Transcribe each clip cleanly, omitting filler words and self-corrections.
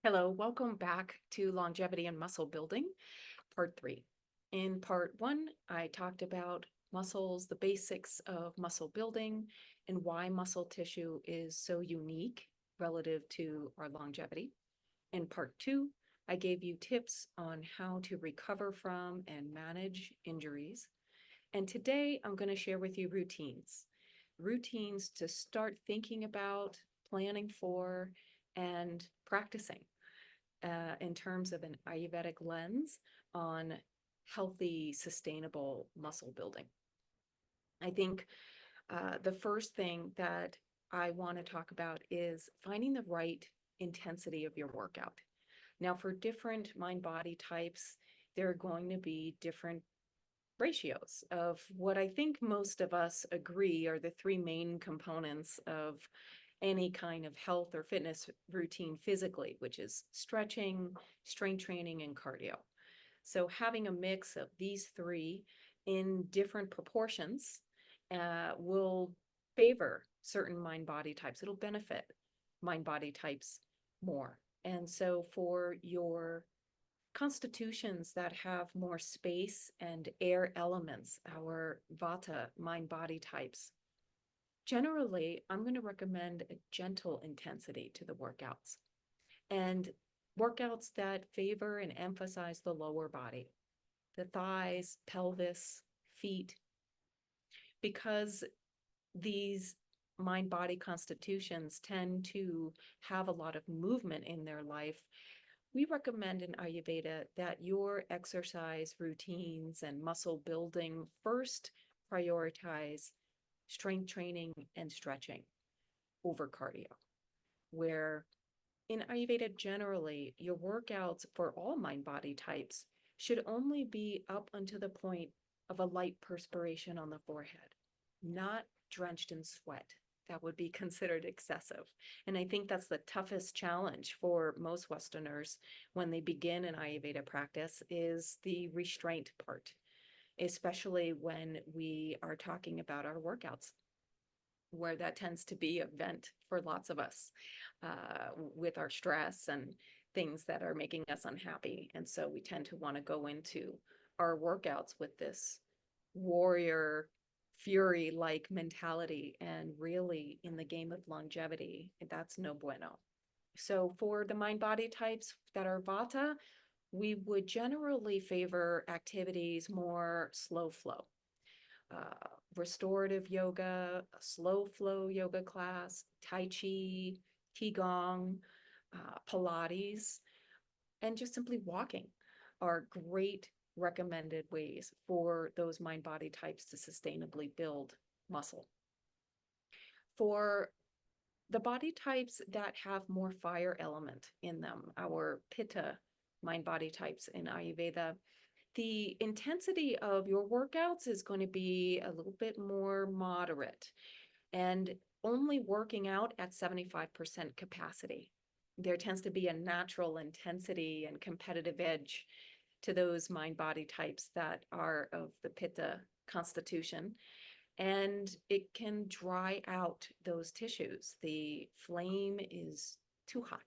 Hello, welcome back to Longevity and Muscle Building, Part 3. In Part 1, I talked about muscles, the basics of muscle building, and why muscle tissue is so unique relative to our longevity. In Part 2, I gave you tips on how to recover from and manage injuries. And today, I'm going to share with you routines to start thinking about, planning for, and practicing in terms of an Ayurvedic lens on healthy, sustainable muscle building. I think the first thing that I want to talk about is finding the right intensity of your workout. Now, for different mind body types, there are going to be different ratios of what I think most of us agree are the three main components of any kind of health or fitness routine physically, which is stretching, strength training, and cardio. So having a mix of these three in different proportions will favor certain mind body types. It'll benefit mind body types more. And so for your constitutions that have more space and air elements, our vata mind body types, generally, I'm going to recommend a gentle intensity to the workouts and workouts that favor and emphasize the lower body, the thighs, pelvis, feet, because these mind body constitutions tend to have a lot of movement in their life. We recommend in Ayurveda that your exercise routines and muscle building first prioritize strength training and stretching over cardio, where in Ayurveda generally, your workouts for all mind body types should only be up until the point of a light perspiration on the forehead, not drenched in sweat. That would be considered excessive. And I think that's the toughest challenge for most Westerners when they begin an Ayurveda practice is the restraint part, especially when we are talking about our workouts, where that tends to be a vent for lots of us with our stress and things that are making us unhappy. And so we tend to want to go into our workouts with this warrior fury like mentality. And really, in the game of longevity, that's no bueno. So, for the mind body types that are vata, we would generally favor activities more slow flow, restorative yoga, a slow flow yoga class, Tai Chi, Qigong, Pilates, and just simply walking are great recommended ways for those mind body types to sustainably build muscle. For the body types that have more fire element in them, our pitta mind body types in Ayurveda, the intensity of your workouts is going to be a little bit more moderate and only working out at 75% capacity. There tends to be a natural intensity and competitive edge to those mind body types that are of the pitta constitution. And it can dry out those tissues. The flame is too hot.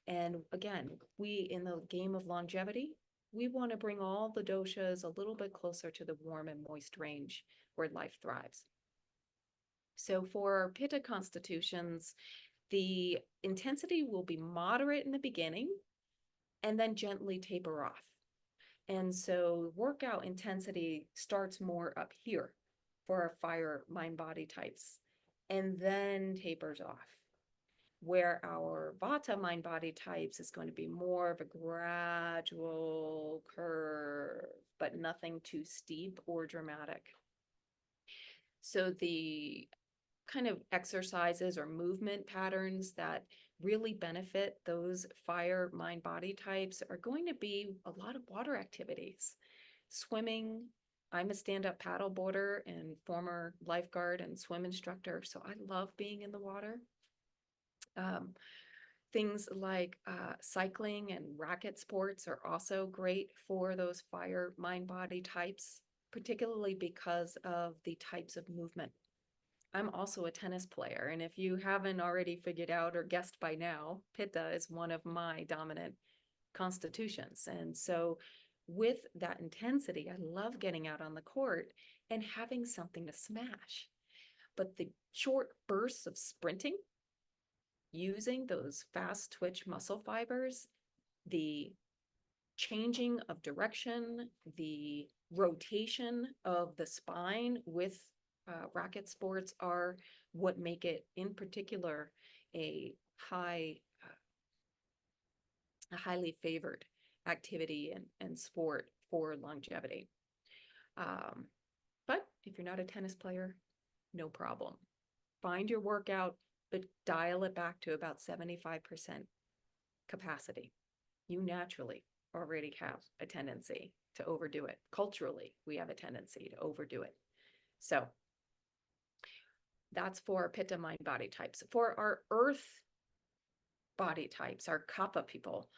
And again, we in the game of longevity, we want to bring all the doshas a little bit closer to the warm and moist range where life thrives. So for pitta constitutions, the intensity will be moderate in the beginning and then gently taper off. And so workout intensity starts more up here for our fire mind body types and then tapers off, where our vata mind body types is going to be more of a gradual curve, but nothing too steep or dramatic. So the kind of exercises or movement patterns that really benefit those fire mind body types are going to be a lot of water activities, swimming. I'm a stand-up paddleboarder and former lifeguard and swim instructor, so I love being in the water. Um, Things like cycling and racket sports are also great for those fire mind body types, particularly because of the types of movement I'm also a tennis player. And if you haven't already figured out or guessed by now, Pitta is one of my dominant constitutions. And so with that intensity, I love getting out on the court and having something to smash. But the short bursts of sprinting, using those fast twitch muscle fibers, the changing of direction, the rotation of the spine with racket sports are what make it, in particular, a high, a highly favored activity and sport for longevity. But if you're not a tennis player, no problem. Find your workout, but dial it back to about 75% capacity. You naturally already have a tendency to overdo it. Culturally, we have a tendency to overdo it. So that's for Pitta mind body types. For our earth body types, our Kapha people,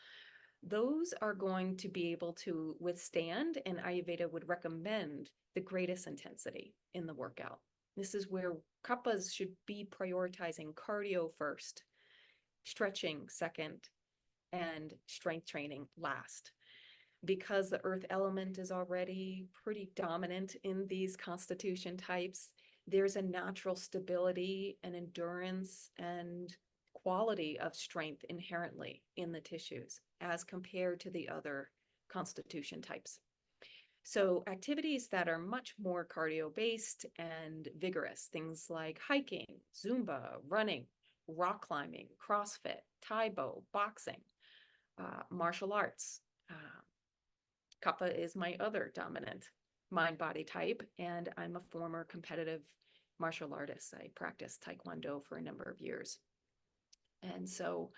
those are going to be able to withstand, and Ayurveda would recommend the greatest intensity in the workout. This is where Kaphas should be prioritizing cardio first, stretching second, and strength training last. Because the earth element is already pretty dominant in these constitution types, there's a natural stability and endurance and quality of strength inherently in the tissues as compared to the other constitution types. So activities that are much more cardio based and vigorous, things like hiking, Zumba, running, rock climbing, CrossFit, Taibo, boxing, martial arts. Kapha is my other dominant mind body type, and I'm a former competitive martial artist. I practiced Taekwondo for a number of years. And so,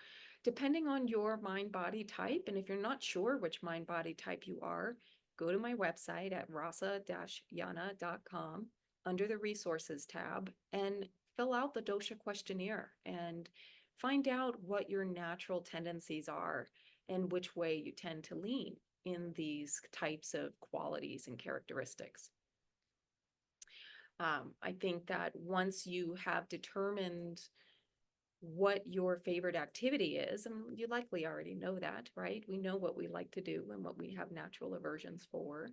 depending on your mind body type, and if you're not sure which mind body type you are, go to my website at rasa-yana.com under the resources tab and fill out the dosha questionnaire and find out what your natural tendencies are and which way you tend to lean in these types of qualities and characteristics. I think that once you have determined what your favorite activity is, and you likely already know that, right? We know what we like to do and what we have natural aversions for.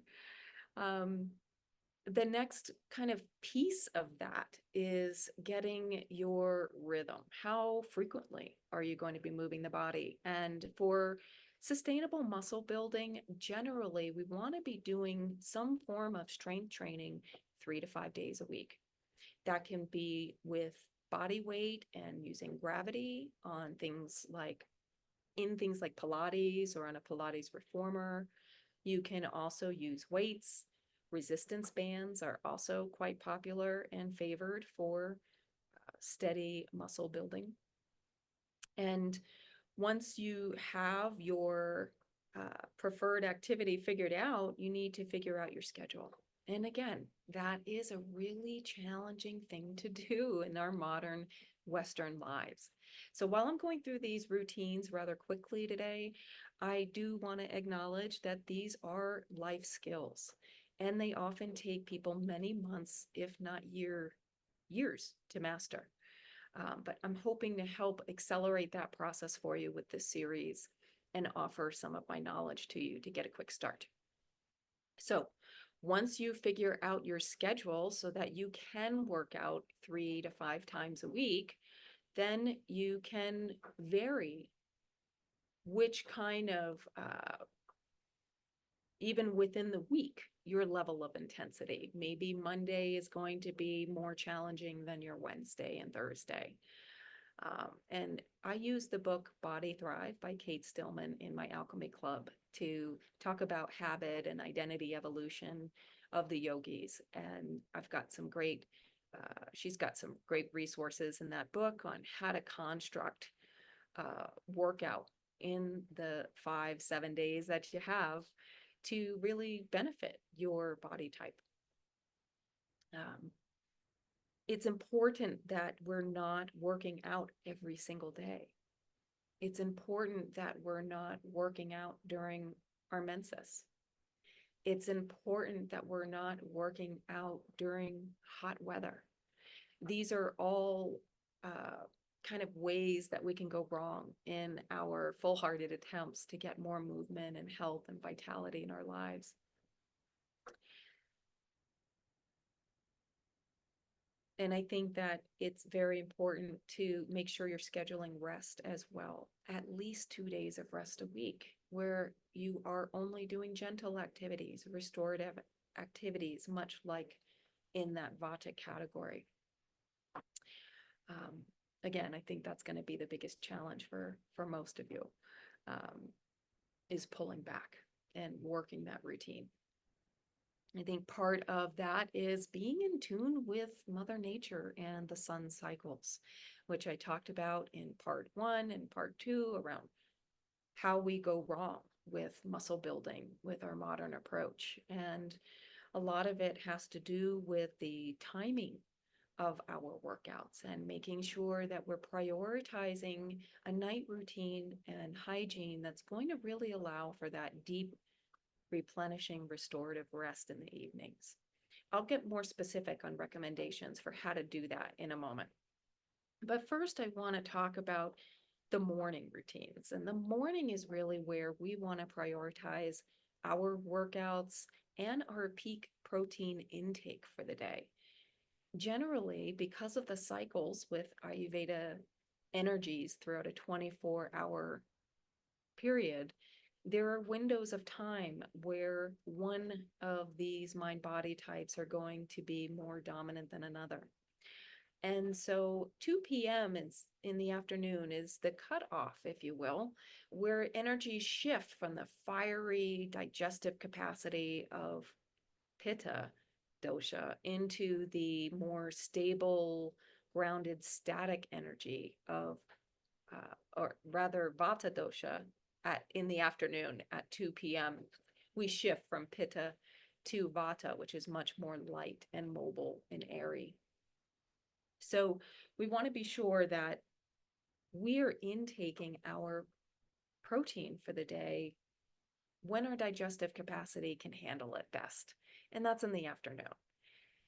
The next kind of piece of that is getting your rhythm. How frequently are you going to be moving the body? And for sustainable muscle building, generally, we want to be doing some form of strength training 3 to 5 days a week. That can be with body weight and using gravity on things like Pilates or on a Pilates reformer. You can also use weights. Resistance bands are also quite popular and favored for steady muscle building. And once you have your preferred activity figured out, you need to figure out your schedule. And again, that is a really challenging thing to do in our modern Western lives. So while I'm going through these routines rather quickly today, I do want to acknowledge that these are life skills, and they often take people many months, if not years, to master. But I'm hoping to help accelerate that process for you with this series and offer some of my knowledge to you to get a quick start. So once you figure out your schedule so that you can work out 3 to 5 times a week, then you can vary which kind of, even within the week, your level of intensity. Maybe Monday is going to be more challenging than your Wednesday and Thursday. And I use the book Body Thrive by Kate Stillman in my Alchemy Club to talk about habit and identity evolution of the yogis. And I've got some great, she's got some great resources in that book on how to construct workout in the 5-7 days that you have to really benefit your body type. It's important that we're not working out every single day. It's important that we're not working out during our menses. It's important that we're not working out during hot weather. these are all kind of ways that we can go wrong in our full-hearted attempts to get more movement and health and vitality in our lives. And I think that it's very important to make sure you're scheduling rest as well. At least 2 days of rest a week, where you are only doing gentle activities, restorative activities, much like in that Vata category. Again, I think that's going to be the biggest challenge for most of you, is pulling back and working that routine. I think part of that is being in tune with Mother Nature and the sun cycles, which I talked about in part 1 and part 2 around how we go wrong with muscle building with our modern approach. And a lot of it has to do with the timing of our workouts and making sure that we're prioritizing a night routine and hygiene that's going to really allow for that deep replenishing restorative rest in the evenings. I'll get more specific on recommendations for how to do that in a moment. But first, I want to talk about the morning routines. And the morning is really where we want to prioritize our workouts and our peak protein intake for the day. Generally, because of the cycles with Ayurveda energies throughout a 24-hour period, there are windows of time where one of these mind-body types are going to be more dominant than another. And so 2 p.m. is in the afternoon is the cutoff, if you will, where energies shift from the fiery digestive capacity of Pitta dosha into the more stable, grounded, static energy of, or rather Vata dosha in the afternoon at 2 p.m. We shift from Pitta to Vata, which is much more light and mobile and airy. So we want to be sure that we're intaking our protein for the day when our digestive capacity can handle it best. And that's in the afternoon.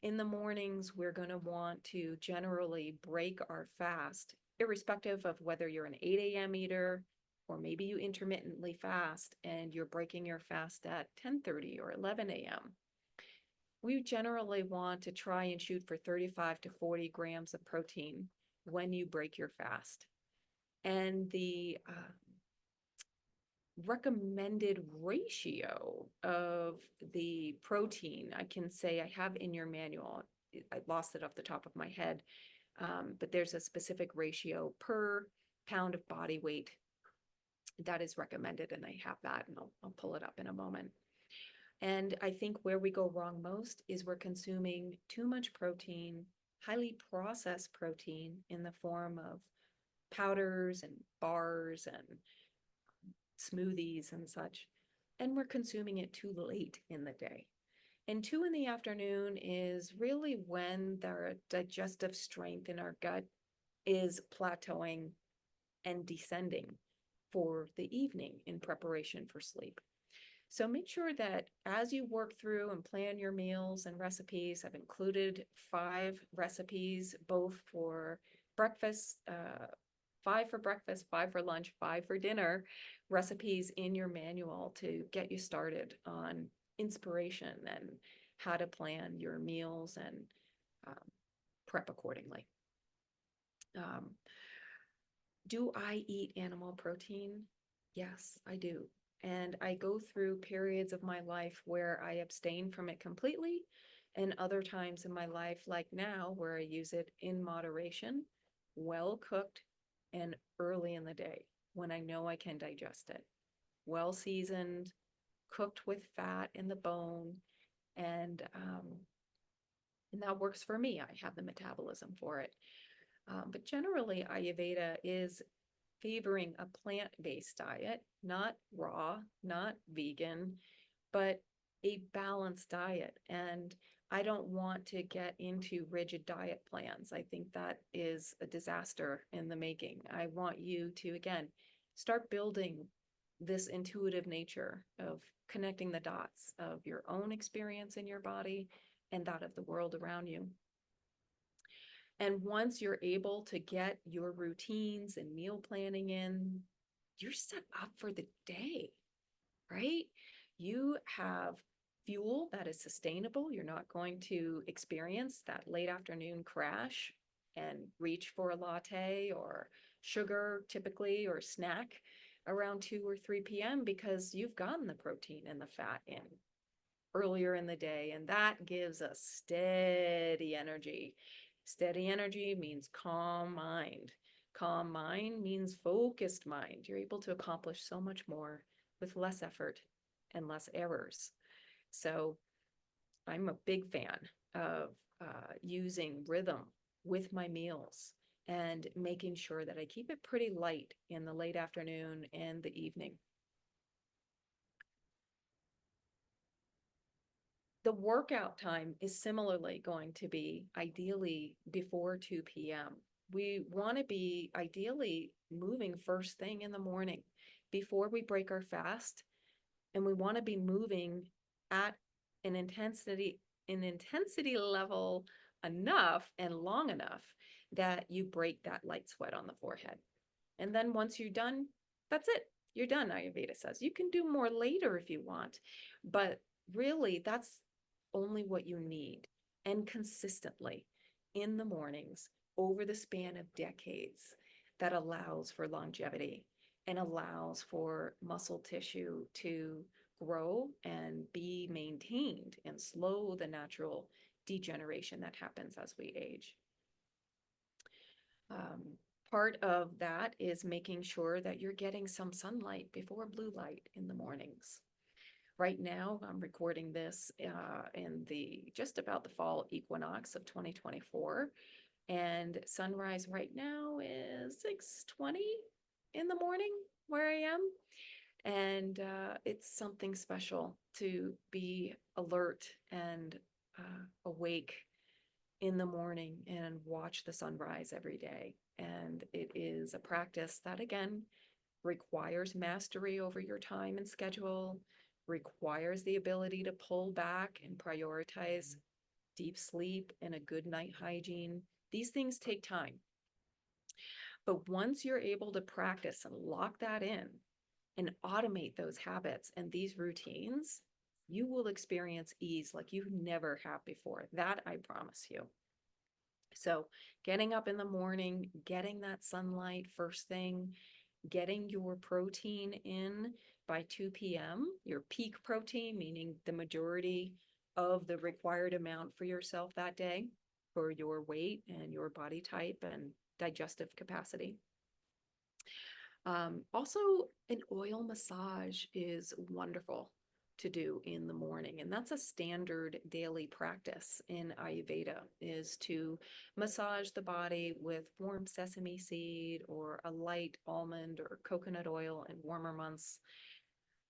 In the mornings, we're going to want to generally break our fast, irrespective of whether you're an 8 a.m. eater, or maybe you intermittently fast and you're breaking your fast at 10:30 or 11 a.m. We generally want to try and shoot for 35 to 40 grams of protein when you break your fast. And the recommended ratio of the protein, I can say I have in your manual, I lost it off the top of my head, but there's a specific ratio per pound of body weight that is recommended, and I have that, and I'll pull it up in a moment. And I think where we go wrong most is we're consuming too much protein, highly processed protein in the form of powders and bars and smoothies and such, and we're consuming it too late in the day. And 2 in the afternoon is really when the digestive strength in our gut is plateauing and descending for the evening in preparation for sleep. So make sure that as you work through and plan your meals and recipes, I've included 5 recipes, both for breakfast, 5 for breakfast, 5 for lunch, 5 for dinner, recipes in your manual to get you started on inspiration and how to plan your meals and prep accordingly. Do I eat animal protein? Yes, I do. And I go through periods of my life where I abstain from it completely, and other times in my life, like now, where I use it in moderation, well cooked, and early in the day when I know I can digest it. Well seasoned, cooked with fat in the bone, and that works for me. I have the metabolism for it. But generally, Ayurveda is favoring a plant-based diet, not raw, not vegan, but a balanced diet. And I don't want to get into rigid diet plans. I think that is a disaster in the making. I want you to, again, start building this intuitive nature of connecting the dots of your own experience in your body and that of the world around you. And once you're able to get your routines and meal planning in, you're set up for the day, right? You have fuel that is sustainable. You're not going to experience that late afternoon crash and reach for a latte or sugar typically or snack around 2 or 3 p.m. because you've gotten the protein and the fat in earlier in the day, and that gives us steady energy. Steady energy means calm mind. Calm mind means focused mind. You're able to accomplish so much more with less effort and less errors. So I'm a big fan of using rhythm with my meals and making sure that I keep it pretty light in the late afternoon and the evening. The workout time is similarly going to be ideally before 2 p.m. We want to be ideally moving first thing in the morning before we break our fast, and we want to be moving at an intensity level enough and long enough that you break that light sweat on the forehead. And then once you're done, that's it. You're done, Ayurveda says. You can do more later if you want, but really that's only what you need, and consistently in the mornings over the span of decades. That allows for longevity and allows for muscle tissue to grow and be maintained and slow the natural degeneration that happens as we age. Um, Part of that is making sure that you're getting some sunlight before blue light in the mornings. Right now, I'm recording this in the just about the fall equinox of 2024, and sunrise right now is 6:20 in the morning where I am, and it's something special to be alert and awake in the morning and watch the sunrise every day. And it is a practice that, again, requires mastery over your time and schedule, requires the ability to pull back and prioritize deep sleep and a good night hygiene. These things take time. But once you're able to practice and lock that in and automate those habits and these routines, you will experience ease like you never have before. That I promise you. So, getting up in the morning, getting that sunlight first thing, getting your protein in by 2 p.m., your peak protein, meaning the majority of the required amount for yourself that day for your weight and your body type and digestive capacity. Also, an oil massage is wonderful to do in the morning, and that's a standard daily practice in Ayurveda, is to massage the body with warm sesame seed or a light almond or coconut oil in warmer months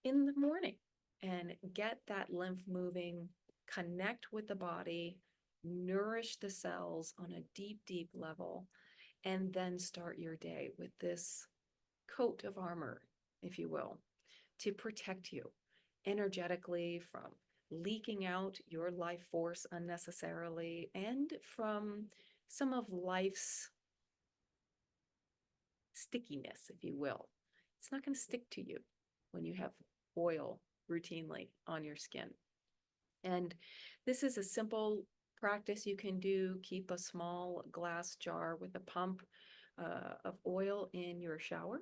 in the morning and get that lymph moving, connect with the body, nourish the cells on a deep, deep level, and then start your day with this coat of armor, if you will, to protect you energetically from leaking out your life force unnecessarily and from some of life's stickiness, if you will. It's not going to stick to you when you have oil routinely on your skin. And this is a simple practice you can do. Keep a small glass jar with a pump of oil in your shower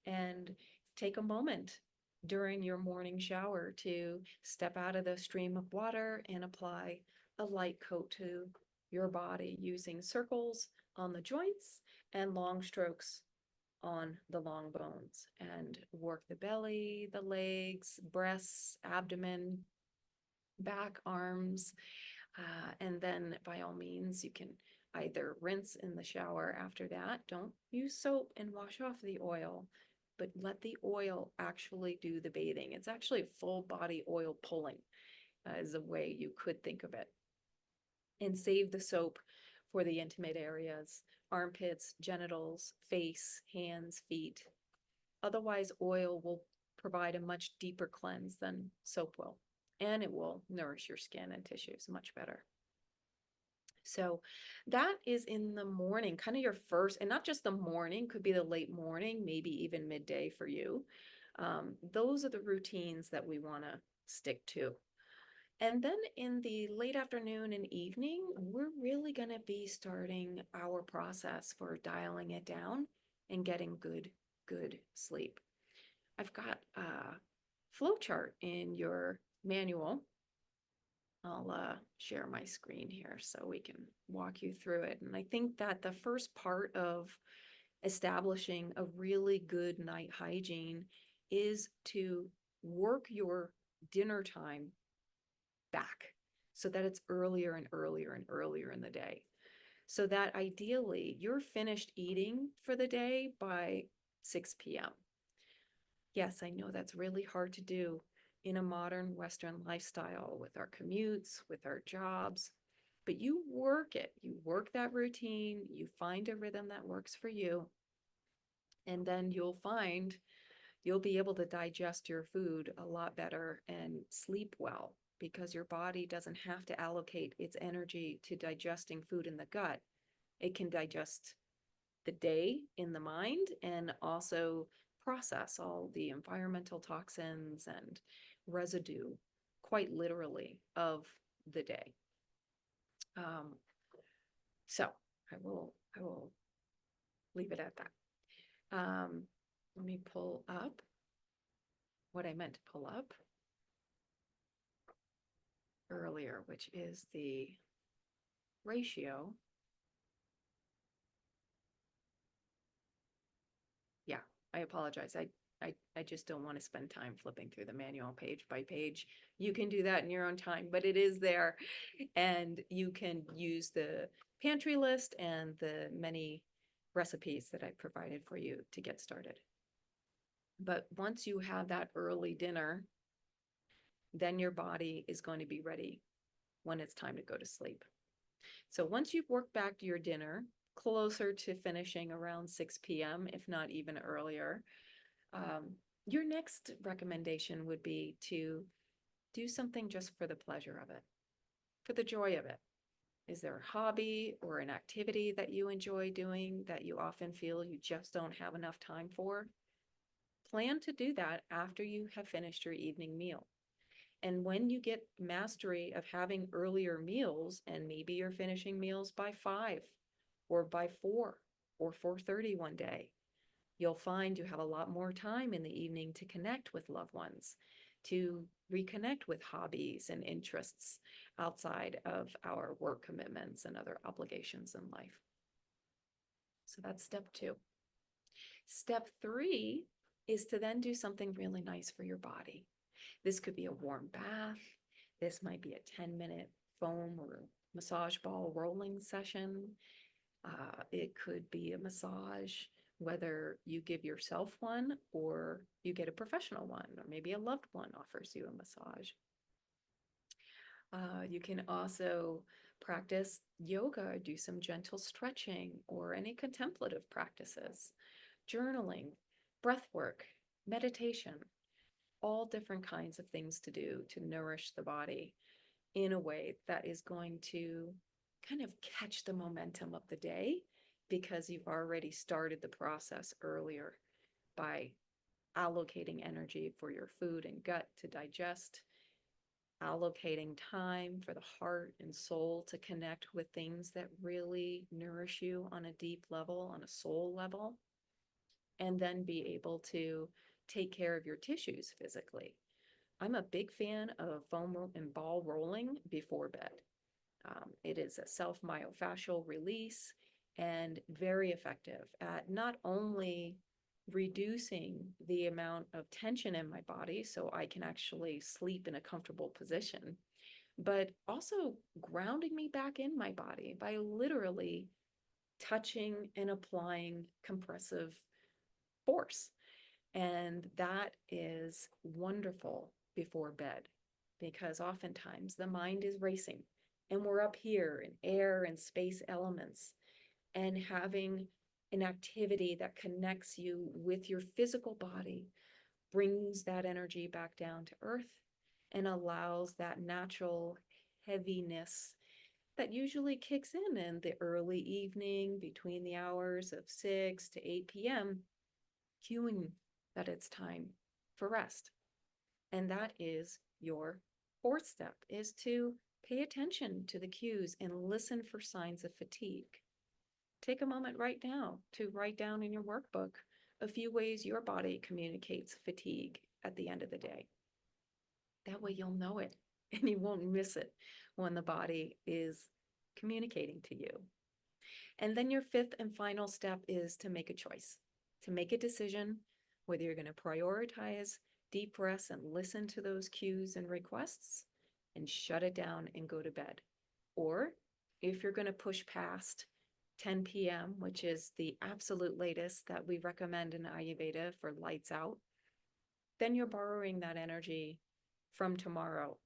and take a moment during your morning shower to step out of the stream of water and apply a light coat to your body using circles on the joints and long strokes on the long bones, and work the belly, the legs, breasts, abdomen, back, arms, and then by all means, you can either rinse in the shower after that. Don't use soap and wash off the oil, but let the oil actually do the bathing. It's actually full body oil pulling, is a way you could think of it. And save the soap for the intimate areas, armpits, genitals, face, hands, feet. Otherwise, oil will provide a much deeper cleanse than soap will, and it will nourish your skin and tissues much better. So that is in the morning, kind of your first, and not just the morning, could be the late morning, maybe even midday for you. Those are the routines that we want to stick to. And then in the late afternoon and evening, we're really going to be starting our process for dialing it down and getting good sleep. I've got a flow chart in your manual. I'll share my screen here so we can walk you through it. And I think that the first part of establishing a really good night hygiene is to work your dinner time back so that it's earlier and earlier and earlier in the day. So that ideally you're finished eating for the day by 6 p.m. Yes, I know that's really hard to do in a modern Western lifestyle with our commutes, with our jobs, but you work it. You work that routine, you find a rhythm that works for you, and then you'll find you'll be able to digest your food a lot better and sleep well because your body doesn't have to allocate its energy to digesting food in the gut. It can digest the day in the mind and also process all the environmental toxins and residue quite literally of the day. Um, so I will leave it at that. Let me pull up what I meant to pull up earlier, which is the ratio. Yeah, I apologize. I just don't want to spend time flipping through the manual page by page. You can do that in your own time, but it is there. And you can use the pantry list and the many recipes that I provided for you to get started. But once you have that early dinner, then your body is going to be ready when it's time to go to sleep. So once you've worked back to your dinner, closer to finishing around 6 p.m., if not even earlier, your next recommendation would be to do something just for the pleasure of it, for the joy of it. Is there a hobby or an activity that you enjoy doing that you often feel you just don't have enough time for? Plan to do that after you have finished your evening meal. And when you get mastery of having earlier meals, and maybe you're finishing meals by 5 or by 4 or 4:30 one day, you'll find you have a lot more time in the evening to connect with loved ones, to reconnect with hobbies and interests outside of our work commitments and other obligations in life. So that's step 2. Step 3 is to then do something really nice for your body. This could be a warm bath. This might be a 10-minute foam or massage ball rolling session. It could be a massage, whether you give yourself one or you get a professional one, or maybe a loved one offers you a massage. You can also practice yoga, do some gentle stretching, or any contemplative practices, journaling, breath work, meditation, all different kinds of things to do to nourish the body in a way that is going to kind of catch the momentum of the day because you've already started the process earlier by allocating energy for your food and gut to digest, allocating time for the heart and soul to connect with things that really nourish you on a deep level, on a soul level, and then be able to take care of your tissues physically. I'm a big fan of foam and ball rolling before bed. It is a self-myofascial release and very effective at not only reducing the amount of tension in my body so I can actually sleep in a comfortable position, but also grounding me back in my body by literally touching and applying compressive force. And that is wonderful before bed because oftentimes the mind is racing and we're up here in air and space elements, and having an activity that connects you with your physical body brings that energy back down to earth and allows that natural heaviness that usually kicks in the early evening between the hours of 6 to 8 p.m., cueing that it's time for rest. And that is your fourth step, is to pay attention to the cues and listen for signs of fatigue. Take a moment right now to write down in your workbook a few ways your body communicates fatigue at the end of the day. That way you'll know it and you won't miss it when the body is communicating to you. And then your fifth and final step is to make a choice, to make a decision whether you're going to prioritize deep breaths and listen to those cues and requests and shut it down and go to bed. Or if you're going to push past 10 p.m., which is the absolute latest that we recommend in Ayurveda for lights out, then you're borrowing that energy from tomorrow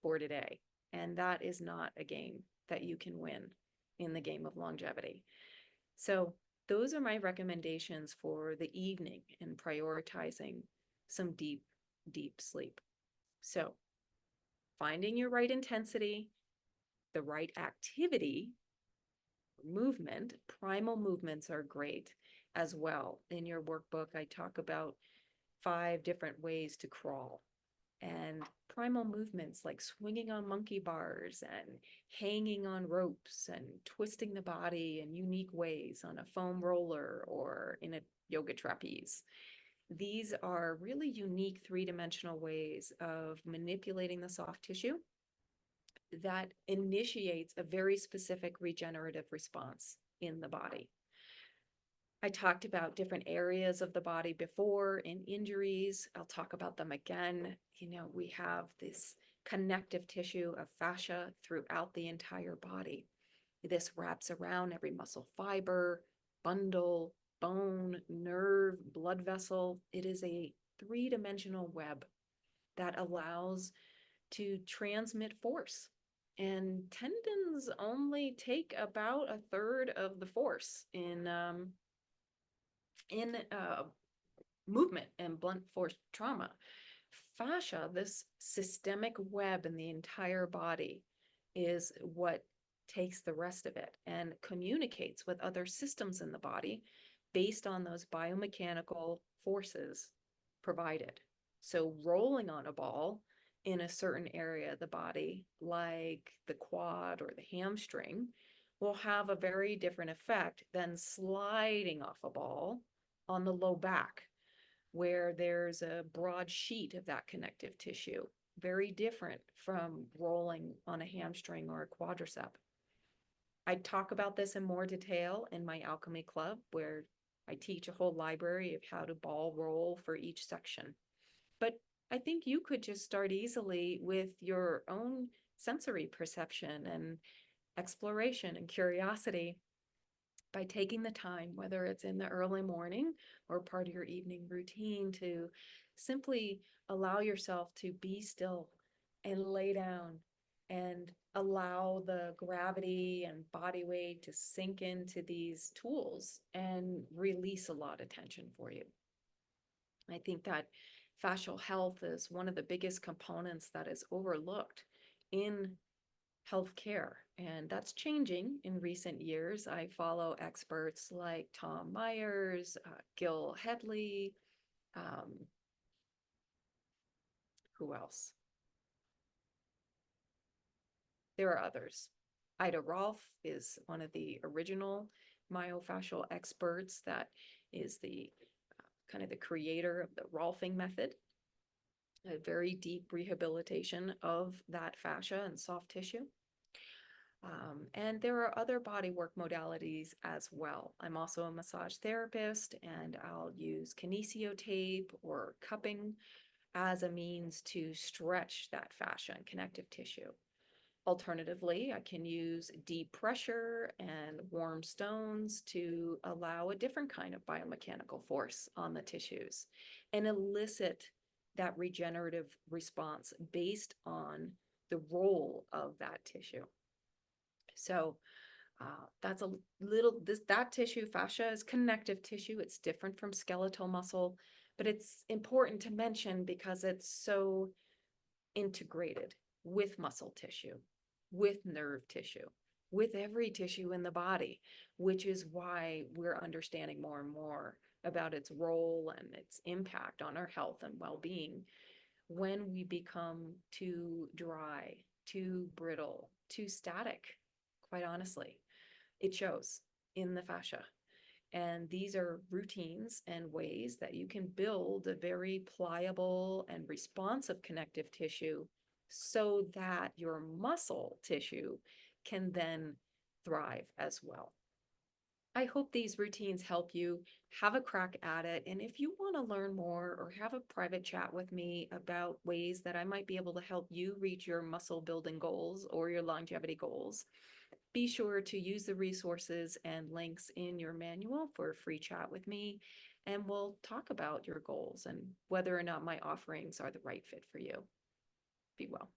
for today. And that is not a game that you can win in the game of longevity. So those are my recommendations for the evening and prioritizing some deep, deep sleep. So finding your right intensity, the right activity, movement, primal movements are great as well. In your workbook, I talk about 5 different ways to crawl. And primal movements like swinging on monkey bars and hanging on ropes and twisting the body in unique ways on a foam roller or in a yoga trapeze. These are really unique 3-dimensional ways of manipulating the soft tissue that initiates a very specific regenerative response in the body. I talked about different areas of the body before in injuries. I'll talk about them again. We have this connective tissue of fascia throughout the entire body. This wraps around every muscle fiber, bundle, bone, nerve, blood vessel. It is a 3-dimensional web that allows to transmit force. And tendons only take about a third of the force in movement and blunt force trauma. Fascia, this systemic web in the entire body, is what takes the rest of it and communicates with other systems in the body based on those biomechanical forces provided. So rolling on a ball in a certain area of the body, like the quad or the hamstring, will have a very different effect than sliding off a ball on the low back, where there's a broad sheet of that connective tissue, very different from rolling on a hamstring or a quadricep. I talk about this in more detail in my Alchemy Club, where I teach a whole library of how to ball roll for each section. But I think you could just start easily with your own sensory perception and exploration and curiosity by taking the time, whether it's in the early morning or part of your evening routine, to simply allow yourself to be still and lay down and allow the gravity and body weight to sink into these tools and release a lot of tension for you. I think that fascial health is one of the biggest components that is overlooked in healthcare, and that's changing in recent years. I follow experts like Tom Myers, Gil Hedley, who else? There are others. Ida Rolf is one of the original myofascial experts that is the kind of the creator of the Rolfing method, a very deep rehabilitation of that fascia and soft tissue. And there are other bodywork modalities as well. I'm also a massage therapist, and I'll use kinesio tape or cupping as a means to stretch that fascia and connective tissue. Alternatively, I can use deep pressure and warm stones to allow a different kind of biomechanical force on the tissues and elicit that regenerative response based on the role of that tissue. So that's a little, that tissue, fascia, is connective tissue. It's different from skeletal muscle, but it's important to mention because it's so integrated with muscle tissue. with nerve tissue, with every tissue in the body, which is why we're understanding more and more about its role and its impact on our health and well-being. When we become too dry, too brittle, too static, quite honestly, it shows in the fascia. And these are routines and ways that you can build a very pliable and responsive connective tissue so that your muscle tissue can then thrive as well. I hope these routines help you. Have a crack at it. And if you want to learn more or have a private chat with me about ways that I might be able to help you reach your muscle building goals or your longevity goals, be sure to use the resources and links in your manual for a free chat with me, and we'll talk about your goals and whether or not my offerings are the right fit for you. Be well.